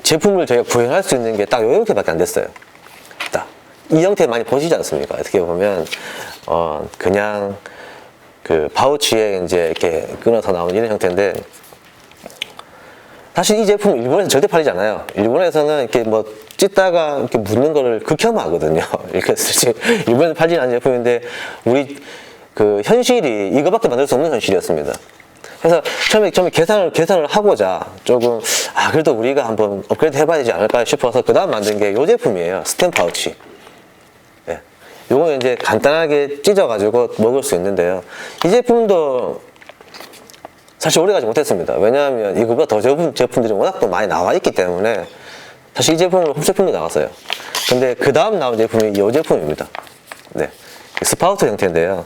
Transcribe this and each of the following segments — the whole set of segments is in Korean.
제품을 저희가 구현할 수 있는 게 딱 이 형태밖에 안 됐어요. 딱 이 형태 많이 보시지 않습니까? 어떻게 보면 그냥 그 파우치에 이제 이렇게 끊어서 나온 이런 형태인데, 사실 이 제품 일본에서 절대 팔리지 않아요. 일본에서는 이렇게 뭐 찢다가 이렇게 묻는 거를 극혐하거든요. 이렇게 일본에서 팔리지 않는 제품인데, 우리 그 현실이 이거밖에 만들 수 없는 현실이었습니다. 그래서 처음에 계산을 하고자 조금 그래도 우리가 한번 업그레이드 해봐야 되지 않을까 싶어서 그 다음 만든 게 이 제품이에요. 스템 파우치. 예. 요거 이제 간단하게 찢어가지고 먹을 수 있는데요. 이 제품도 사실 오래 가지 못했습니다. 왜냐하면 이거보다 더 좋은 제품들이 워낙 또 많이 나와 있기 때문에 사실 이 제품은 홈쇼핑도 나갔어요. 근데 그 다음 나온 제품이 이 제품입니다. 네. 스파우트 형태인데요.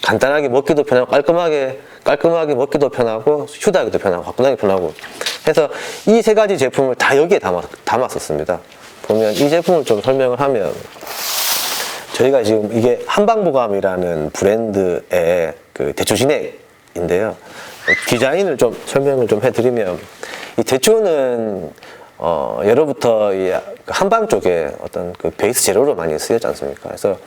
간단하게 먹기도 편하고 깔끔하게 먹기도 편하고 휴대하기도 편하고 화끈하게 편하고 해서 이 세 가지 제품을 다 여기에 담았었습니다. 보면 이 제품을 좀 설명을 하면, 저희가 지금 이게 한방보감이라는 브랜드의 그 대추 진액인데요. 디자인을 좀 설명을 좀 해드리면, 이 대추는 예로부터 이 한방 쪽에 어떤 그 베이스 재료로 많이 쓰였지 않습니까? 그래서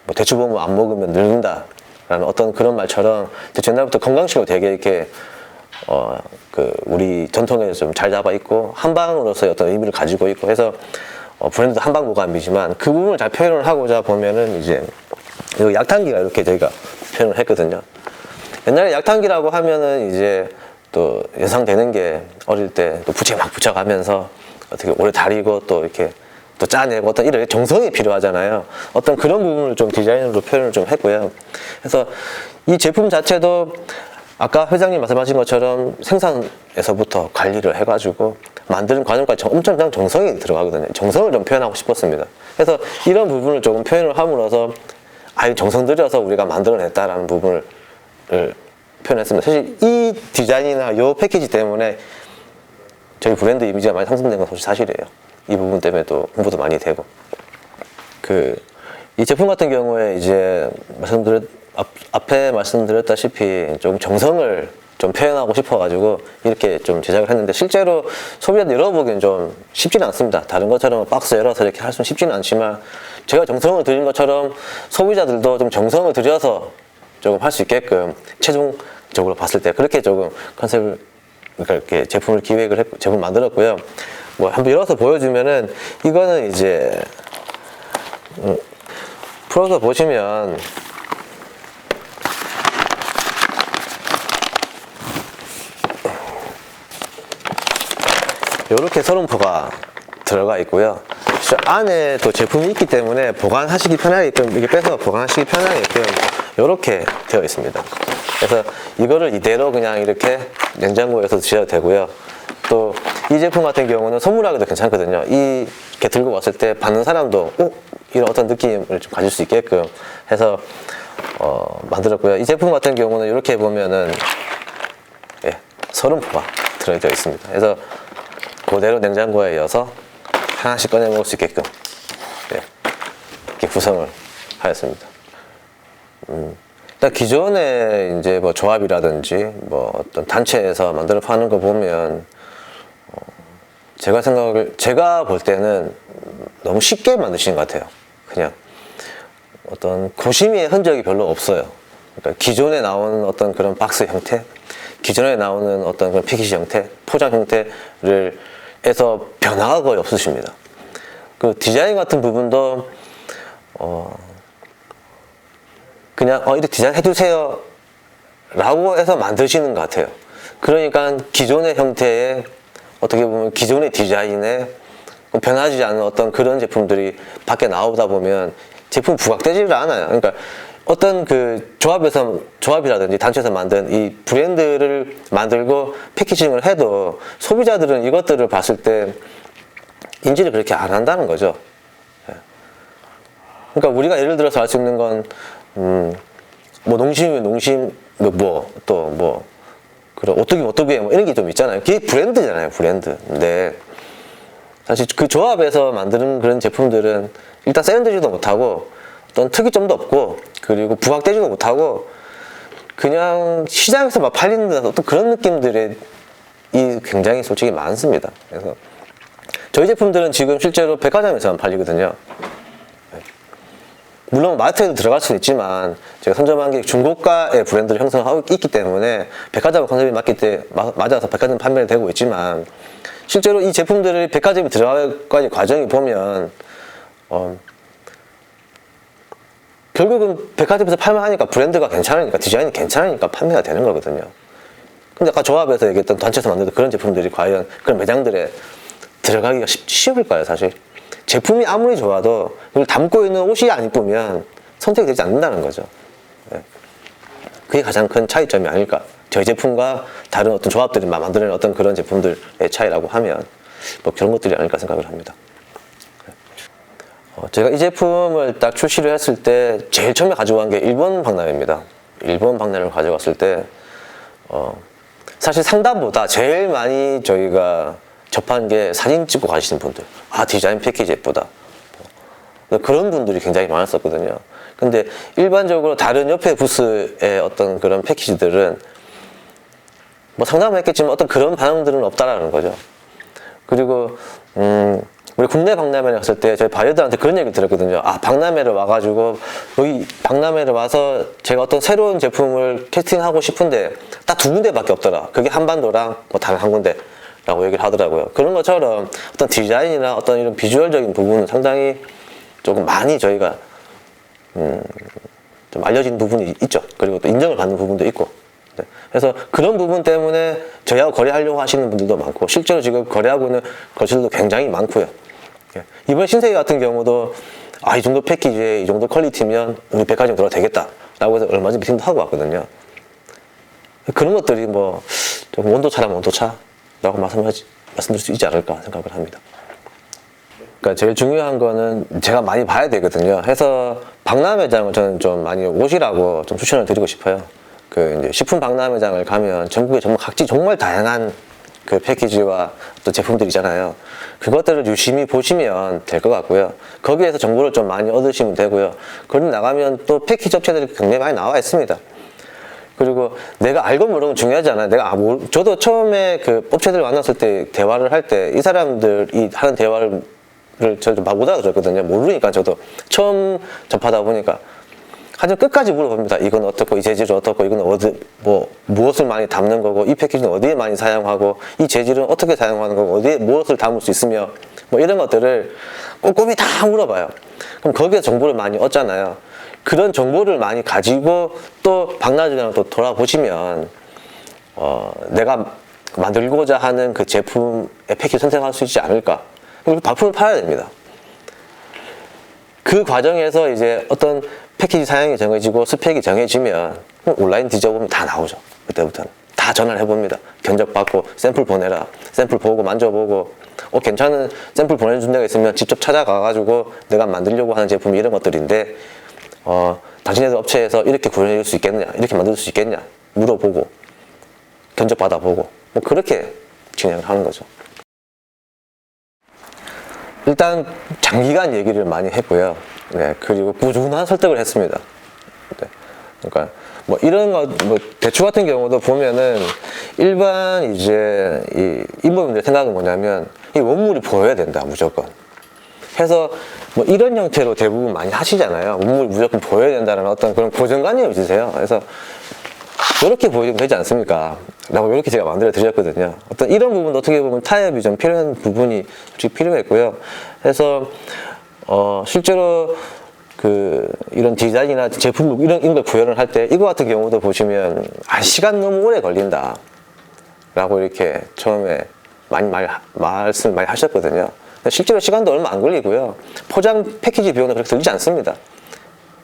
뭐 대추 보면 안 먹으면 늙는다 라는 어떤 그런 말처럼 대추 옛날부터 건강식으로 되게 이렇게 그 우리 전통에 좀 잘 잡아 있고 한방으로서의 어떤 의미를 가지고 있고 해서 브랜드도 한방보감이지만, 그 부분을 잘 표현을 하고자 보면은 이제 이 약탕기가 이렇게 저희가 표현을 했거든요. 옛날에 약탕기라고 하면은 이제 또 연상되는 게, 어릴 때 또 부채 막 붙여가면서 어떻게 오래 다리고 또 이렇게 또 짜내고 어떤 이런 정성이 필요하잖아요. 어떤 그런 부분을 좀 디자인으로 표현을 좀 했고요. 그래서 이 제품 자체도 아까 회장님 말씀하신 것처럼 생산에서부터 관리를 해가지고 만드는 과정까지 엄청난 정성이 들어가거든요. 정성을 좀 표현하고 싶었습니다. 그래서 이런 부분을 조금 표현을 함으로써 정성 들여서 우리가 만들어냈다라는 부분을 표현했습니다. 사실 이 디자인이나 이 패키지 때문에 저희 브랜드 이미지가 많이 상승된 건 사실이에요. 이 부분 때문에 또 홍보도 많이 되고, 이 제품 같은 경우에 이제 앞에 말씀드렸다시피 좀 정성을 좀 표현하고 싶어가지고 이렇게 좀 제작을 했는데, 실제로 소비자들 열어보기엔 좀 쉽지는 않습니다. 다른 것처럼 박스 열어서 이렇게 할 수는 쉽지는 않지만, 제가 정성을 들인 것처럼 소비자들도 좀 정성을 들여서 조금 할 수 있게끔 최종적으로 봤을 때 그렇게 조금 컨셉을, 그러니까 이렇게 제품을 기획을 했고 제품 만들었고요. 뭐 한번 열어서 보여주면은, 이거는 이제 풀어서 보시면 이렇게 서름포가 들어가 있고요. 안에 또 제품이 있기 때문에 보관하시기 편하게끔, 이렇게 빼서 보관하시기 편하게끔 이렇게 되어 있습니다. 그래서 이거를 이대로 그냥 이렇게 냉장고에서 드셔도 되고요. 또 이 제품 같은 경우는 선물하기도 괜찮거든요. 이렇게 들고 왔을 때 받는 사람도 이런 어떤 느낌을 좀 가질 수 있게끔 해서 만들었고요. 이 제품 같은 경우는 이렇게 보면은 서른포가 들어져 있습니다. 그래서 그대로 냉장고에 이어서 하나씩 꺼내 먹을 수 있게끔 이렇게 구성을 하였습니다. 일단 기존에 이제 뭐 조합이라든지 뭐 어떤 단체에서 만들어 파는 거 보면 제가 볼 때는 너무 쉽게 만드시는 것 같아요. 그냥 어떤 고심의 흔적이 별로 없어요. 그러니까 기존에 나오는 어떤 그런 박스 형태, 기존에 나오는 어떤 그런 패키지 형태, 포장 형태를 해서 변화가 거의 없으십니다. 그 디자인 같은 부분도 그냥 이렇게 디자인 해주세요 라고 해서 만드시는 것 같아요. 그러니까 기존의 형태에, 어떻게 보면 기존의 디자인에 변하지 않은 어떤 그런 제품들이 밖에 나오다 보면 제품 부각되지를 않아요. 그러니까 어떤 그 조합이라든지 단체에서 만든 이 브랜드를 만들고 패키징을 해도 소비자들은 이것들을 봤을 때 인지를 그렇게 안 한다는 거죠. 그러니까 우리가 예를 들어서 알 수 있는 건 뭐 농심이면 농심, 그런 오뚜기 뭐 이런 게 좀 있잖아요. 그게 브랜드잖아요, 브랜드. 근데 사실 그 조합에서 만드는 그런 제품들은 일단 세련되지도 못하고 어떤 특이점도 없고, 그리고 부각되지도 못하고, 그냥 시장에서 막 팔리는 듯한 어떤 그런 느낌들의 굉장히 솔직히 많습니다. 그래서 저희 제품들은 지금 실제로 백화점에서만 팔리거든요. 물론 마트에도 들어갈 수는 있지만 제가 선점한 게 중고가의 브랜드를 형성하고 있기 때문에 백화점 컨셉이 맞아서 백화점 판매가 되고 있지만 실제로 이 제품들을 백화점에 들어가는 과정이 보면 결국은 백화점에서 판매하니까 브랜드가 괜찮으니까 디자인이 괜찮으니까 판매가 되는 거거든요. 근데 아까 조합에서 얘기했던 단체에서 만든 그런 제품들이 과연 그런 매장들에 들어가기가 쉬울까요, 사실? 제품이 아무리 좋아도 그걸 담고 있는 옷이 안 이쁘면 선택이 되지 않는다는 거죠. 그게 가장 큰 차이점이 아닐까. 저희 제품과 다른 어떤 조합들이 만들어낸 어떤 그런 제품들의 차이라고 하면 뭐 그런 것들이 아닐까 생각을 합니다. 제가 이 제품을 딱 출시를 했을 때 제일 처음에 가져간 게 일본 박람회입니다. 일본 박람회를 가져갔을 때 사실 상담보다 제일 많이 저희가 접한 게 사진 찍고 가시는 분들. 디자인 패키지 예쁘다. 그런 분들이 굉장히 많았었거든요. 근데 일반적으로 다른 옆에 부스의 어떤 그런 패키지들은 뭐 상담을 했겠지만 어떤 그런 반응들은 없다라는 거죠. 그리고 우리 국내 박람회를 갔을 때 저희 바이어들한테 그런 얘기를 들었거든요. 박람회를 와가지고 여기 박람회를 와서 제가 어떤 새로운 제품을 캐스팅하고 싶은데 딱 2군데밖에 없더라. 그게 한반도랑 뭐 다른 한 군데라고 얘기를 하더라고요. 그런 것처럼 어떤 디자인이나 어떤 이런 비주얼적인 부분은 상당히 조금 많이 저희가 좀 알려진 부분이 있죠. 그리고 또 인정을 받는 부분도 있고. 네. 그래서 그런 부분 때문에 저희하고 거래하려고 하시는 분들도 많고 실제로 지금 거래하고 있는 거실도 굉장히 많고요. 이번 신세계 같은 경우도 이 정도 패키지에 이 정도 퀄리티면 우리 백화점 들어도 되겠다 라고 해서 얼마 전에 미팅도 하고 왔거든요. 그런 것들이 뭐 좀 온도차라면 온도차라고 말씀드릴 수 있지 않을까 생각을 합니다. 그러니까 제일 중요한 거는 제가 많이 봐야 되거든요. 해서 박람회장을 저는 좀 많이 오시라고 좀 추천을 드리고 싶어요. 이제 식품 박람회장을 가면 전국에 정말 각지 정말 다양한 그 패키지와 또 제품들 있잖아요. 그것들을 유심히 보시면 될 것 같고요. 거기에서 정보를 좀 많이 얻으시면 되고요. 그러고 나가면 또 패키지 업체들이 굉장히 많이 나와 있습니다. 그리고 내가 알고 모르는 건 중요하지 않아요. 저도 처음에 그 업체들 만났을 때 대화를 할 때 이 사람들이 하는 대화를 저도 못 알아들었거든요. 모르니까 저도 처음 접하다 보니까 하여튼 끝까지 물어봅니다. 이건 어떻고, 이 재질은 어떻고, 이건 무엇을 많이 담는 거고, 이 패키지는 어디에 많이 사용하고, 이 재질은 어떻게 사용하는 거고, 어디에 무엇을 담을 수 있으며, 뭐 이런 것들을 꼼꼼히 다 물어봐요. 그럼 거기에 정보를 많이 얻잖아요. 그런 정보를 많이 가지고 또 박람회장을 또 돌아보시면, 내가 만들고자 하는 그 제품의 패키지 선택할 수 있지 않을까. 그리고 발품을 팔아야 됩니다. 그 과정에서 이제 어떤 패키지 사양이 정해지고 스펙이 정해지면 온라인 뒤져보면 다 나오죠. 그때부터는 다 전화를 해봅니다. 견적받고 샘플 보내라. 샘플 보고 만져보고 괜찮은 샘플 보내준 데가 있으면 직접 찾아가가지고 내가 만들려고 하는 제품이 이런 것들인데 당신네들 업체에서 이렇게 구현해줄 수 있겠냐, 이렇게 만들 수 있겠냐 물어보고 견적받아보고 뭐 그렇게 진행을 하는 거죠. 일단 장기간 얘기를 많이 했고요. 네, 그리고 꾸준한 설득을 했습니다. 네, 그러니까 뭐 이런 거, 뭐 대추 같은 경우도 보면은 일반 이제 이 인범인들 생각은 뭐냐면 이 원물이 보여야 된다 무조건. 해서 뭐 이런 형태로 대부분 많이 하시잖아요. 원물이 무조건 보여야 된다는 어떤 그런 고정관념이 있으세요. 그래서 이렇게 보여주면 되지 않습니까? 라고 이렇게 제가 만들어 드렸거든요. 어떤 이런 부분도 어떻게 보면 타협이 좀 필요한 부분이 솔직히 필요했고요. 그래서 실제로 이런 디자인이나 제품 이런 걸 구현을 할 때 이거 같은 경우도 보시면 시간 너무 오래 걸린다 라고 이렇게 처음에 말씀을 많이 하셨거든요. 실제로 시간도 얼마 안 걸리고요. 포장 패키지 비용도 그렇게 들리지 않습니다.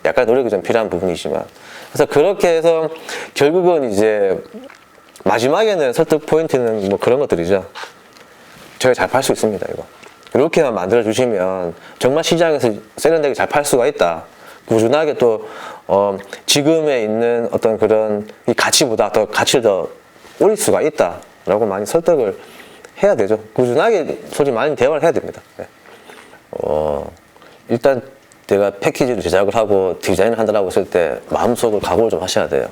약간 노력이 좀 필요한 부분이지만. 그래서 그렇게 해서 결국은 이제 마지막에는 설득 포인트는 뭐 그런 것들이죠. 저희가 잘 팔 수 있습니다, 이거. 이렇게만 만들어 주시면 정말 시장에서 세련되게 잘 팔 수가 있다. 꾸준하게 또 지금에 있는 어떤 그런 이 가치보다 더 가치를 더 올릴 수가 있다라고 많이 설득을 해야 되죠. 꾸준하게 소리 많이 대화를 해야 됩니다. 네. 일단 내가 패키지를 제작을 하고 디자인을 한다라고 했을 때 마음속으로 각오를 좀 하셔야 돼요.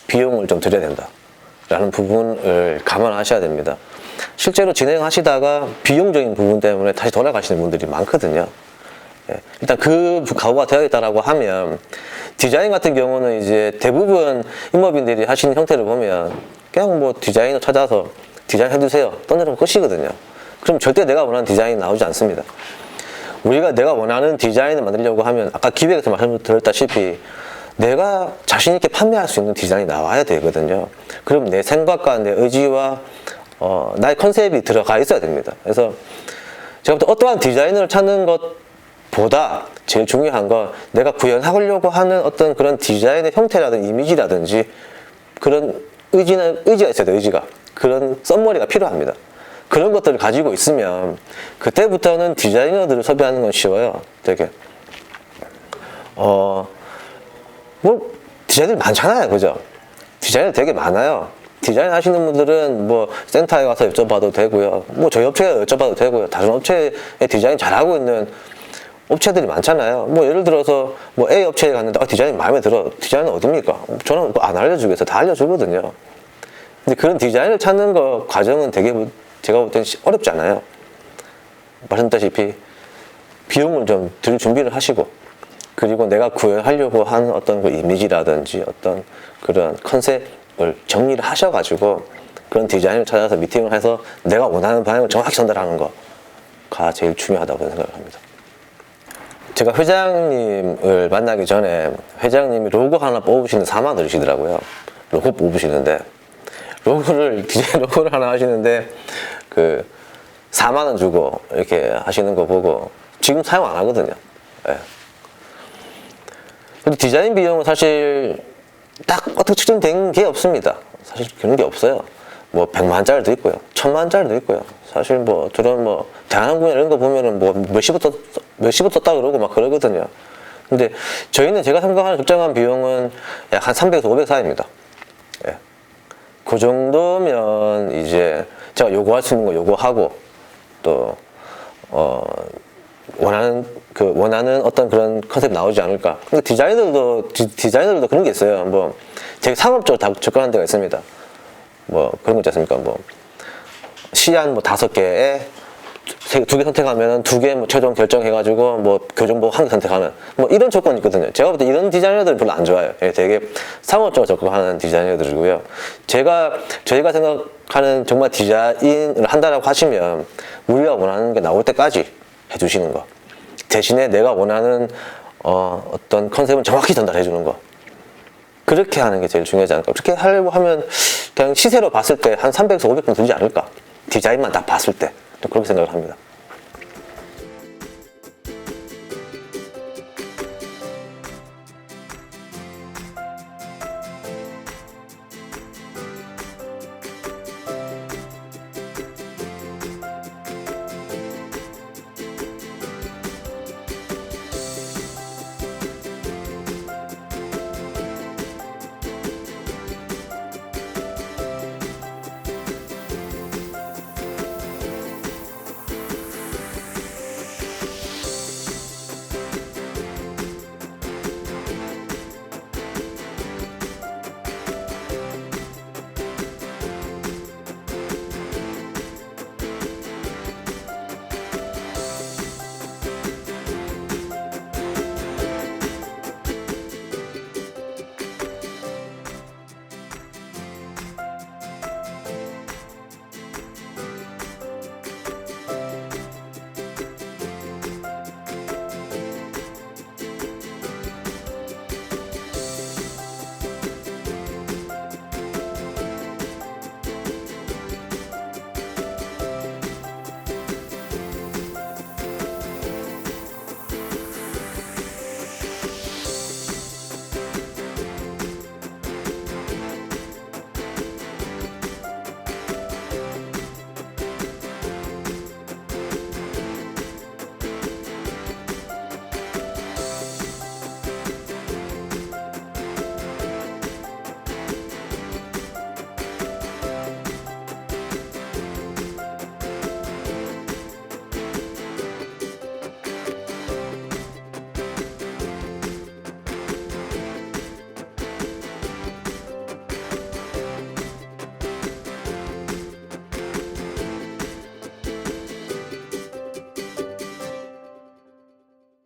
비용을 좀 들여야 된다. 라는 부분을 감안하셔야 됩니다. 실제로 진행하시다가 비용적인 부분 때문에 다시 돌아가시는 분들이 많거든요. 예, 일단 그 각오가 되어있다라고 하면 디자인 같은 경우는 이제 대부분 임업인들이 하시는 형태를 보면 그냥 뭐 디자이너 찾아서 디자인 해주세요 던져놓으면 끝이거든요. 그럼 절대 내가 원하는 디자인이 나오지 않습니다. 우리가 내가 원하는 디자인을 만들려고 하면 아까 기획에서 말씀드렸다시피 내가 자신 있게 판매할 수 있는 디자인이 나와야 되거든요. 그럼 내 생각과 내 의지와 나의 컨셉이 들어가 있어야 됩니다. 그래서 제가 볼 때 어떠한 디자인을 찾는 것보다 제일 중요한 건 내가 구현하려고 하는 어떤 그런 디자인의 형태라든지 이미지라든지 그런 의지가 있어야 돼요. 의지가. 그런 썸머리가 필요합니다. 그런 것들을 가지고 있으면 그때부터는 디자이너들을 섭외하는 건 쉬워요. 되게 뭐 디자이너들 많잖아요, 그죠? 디자이너 되게 많아요. 디자인 하시는 분들은 뭐 센터에 가서 여쭤봐도 되고요. 뭐 저희 업체에 여쭤봐도 되고요. 다른 업체에 디자인 잘하고 있는 업체들이 많잖아요. 뭐 예를 들어서 뭐 A 업체에 갔는데 디자인 마음에 들어. 디자인은 어딥니까? 저는 안 알려주겠어요. 다 알려주거든요. 근데 그런 디자인을 찾는 거 과정은 되게 제가 볼 때는 어렵지 않아요. 말씀드렸다시피 비용을 좀 들 준비를 하시고 그리고 내가 구현하려고 하는 어떤 그 이미지라든지 어떤 그런 컨셉을 정리를 하셔가지고 그런 디자인을 찾아서 미팅을 해서 내가 원하는 방향을 정확히 전달하는 거가 제일 중요하다고 생각을 합니다. 제가 회장님을 만나기 전에 회장님이 로고 하나 뽑으시는데 4만 원 들으시더라고요. 로고 뽑으시는데 디자인 로고를 하나 하시는데 그 4만 원 주고 이렇게 하시는 거 보고 지금 사용 안 하거든요. 예. 근데 디자인 비용은 사실 딱 어떻게 측정된 게 없습니다. 사실 그런 게 없어요. 뭐 100만짜리도 있고요. 1000만짜리도 있고요. 사실 뭐 저런 뭐 대한항공 이런 거 보면은 뭐 몇십부터 썼다 그러고 막 그러거든요. 근데 저희는 제가 생각하는 적정한 비용은 약 한 300에서 500 사이입니다. 예. 그 정도면 이제 제가 요구할 수 있는 거 요구하고 또 원하는 어떤 그런 컨셉 나오지 않을까. 근데 디자이너들도 그런 게 있어요. 뭐 되게 상업적으로 다 접근하는 데가 있습니다. 뭐 그런 거 있지 않습니까? 뭐 시안 뭐 5개에 2개 선택하면은 2개 뭐 최종 결정해가지고 뭐 교정보고 1개 선택하는 뭐 이런 조건이 있거든요. 제가 볼 때 이런 디자이너들은 별로 안 좋아요. 되게 상업적으로 접근하는 디자이너들이고요. 저희가 생각하는 정말 디자인을 한다라고 하시면 우리가 원하는 게 나올 때까지 해주시는 거. 대신에 내가 원하는 어떤 컨셉은 정확히 전달해 주는 거. 그렇게 하는 게 제일 중요하지 않을까. 그렇게 하려고 하면 그냥 시세로 봤을 때 한 300에서 500분 들지 않을까. 디자인만 딱 봤을 때. 그렇게 생각을 합니다.